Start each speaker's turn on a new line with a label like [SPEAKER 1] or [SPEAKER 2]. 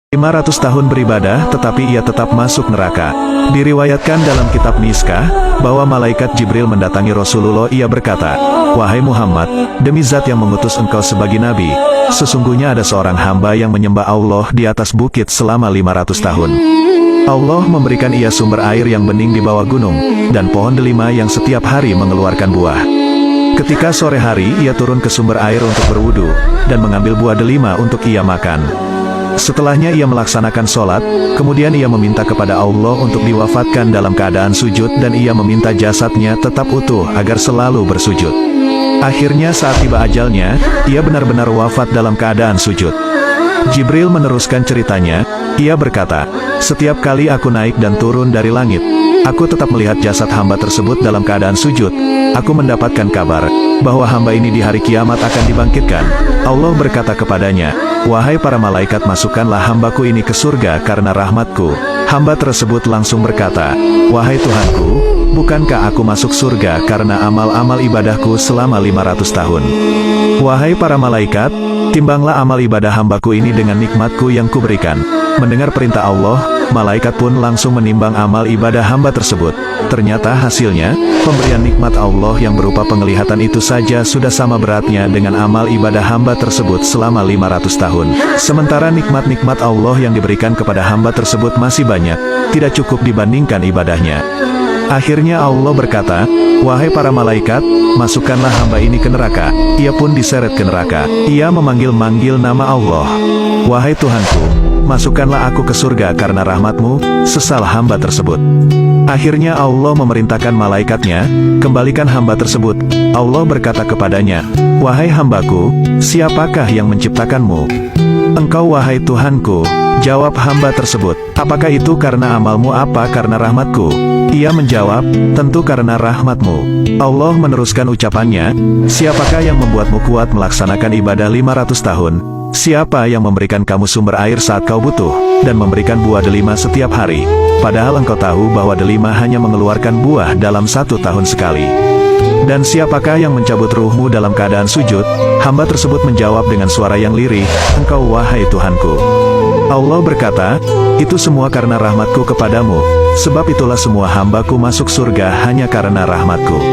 [SPEAKER 1] 500 tahun beribadah tetapi ia tetap masuk neraka. Diriwayatkan dalam kitab Miskah, bahwa malaikat Jibril mendatangi Rasulullah. Ia berkata, "Wahai Muhammad, demi zat yang mengutus engkau sebagai nabi, sesungguhnya ada seorang hamba yang menyembah Allah di atas bukit selama 500 tahun. Allah memberikan ia sumber air yang bening di bawah gunung, dan pohon delima yang setiap hari mengeluarkan buah. Ketika sore hari ia turun ke sumber air untuk berwudu, dan mengambil buah delima untuk ia makan. Setelahnya ia melaksanakan sholat, kemudian ia meminta kepada Allah untuk diwafatkan dalam keadaan sujud dan ia meminta jasadnya tetap utuh agar selalu bersujud. Akhirnya saat tiba ajalnya, ia benar-benar wafat dalam keadaan sujud." Jibril meneruskan ceritanya, ia berkata, "Setiap kali aku naik dan turun dari langit, aku tetap melihat jasad hamba tersebut dalam keadaan sujud. Aku mendapatkan kabar bahwa hamba ini di hari kiamat akan dibangkitkan. Allah berkata kepadanya, 'Wahai para malaikat, masukkanlah hambaku ini ke surga karena rahmatku.' Hamba tersebut langsung berkata, 'Wahai Tuhanku, bukankah aku masuk surga karena amal-amal ibadahku selama 500 tahun? Wahai para malaikat, timbanglah amal ibadah hambaku ini dengan nikmatku yang kuberikan.' Mendengar perintah Allah, malaikat pun langsung menimbang amal ibadah hamba tersebut. Ternyata hasilnya, pemberian nikmat Allah yang berupa penglihatan itu saja sudah sama beratnya dengan amal ibadah hamba tersebut selama 500 tahun. Sementara nikmat-nikmat Allah yang diberikan kepada hamba tersebut masih banyak, tidak cukup dibandingkan ibadahnya. Akhirnya Allah berkata, 'Wahai para malaikat, masukkanlah hamba ini ke neraka.' Ia pun diseret ke neraka. Ia memanggil-manggil nama Allah, 'Wahai Tuhanku, masukkanlah aku ke surga karena rahmatmu.' Sesal hamba tersebut. Akhirnya Allah memerintahkan malaikatnya, 'Kembalikan hamba tersebut.' Allah berkata kepadanya, 'Wahai hambaku, siapakah yang menciptakanmu?' 'Engkau wahai Tuhanku,' jawab hamba tersebut. 'Apakah itu karena amalmu apa karena rahmatku?' Ia menjawab, 'Tentu karena rahmatmu.' Allah meneruskan ucapannya, 'Siapakah yang membuatmu kuat melaksanakan ibadah 500 tahun? Siapa yang memberikan kamu sumber air saat kau butuh, dan memberikan buah delima setiap hari? Padahal engkau tahu bahwa delima hanya mengeluarkan buah dalam 1 tahun sekali. Dan siapakah yang mencabut ruhmu dalam keadaan sujud?' Hamba tersebut menjawab dengan suara yang lirih, 'Engkau wahai Tuhanku.' Allah berkata, 'Itu semua karena rahmatku kepadamu, sebab itulah semua hambaku masuk surga hanya karena rahmatku.'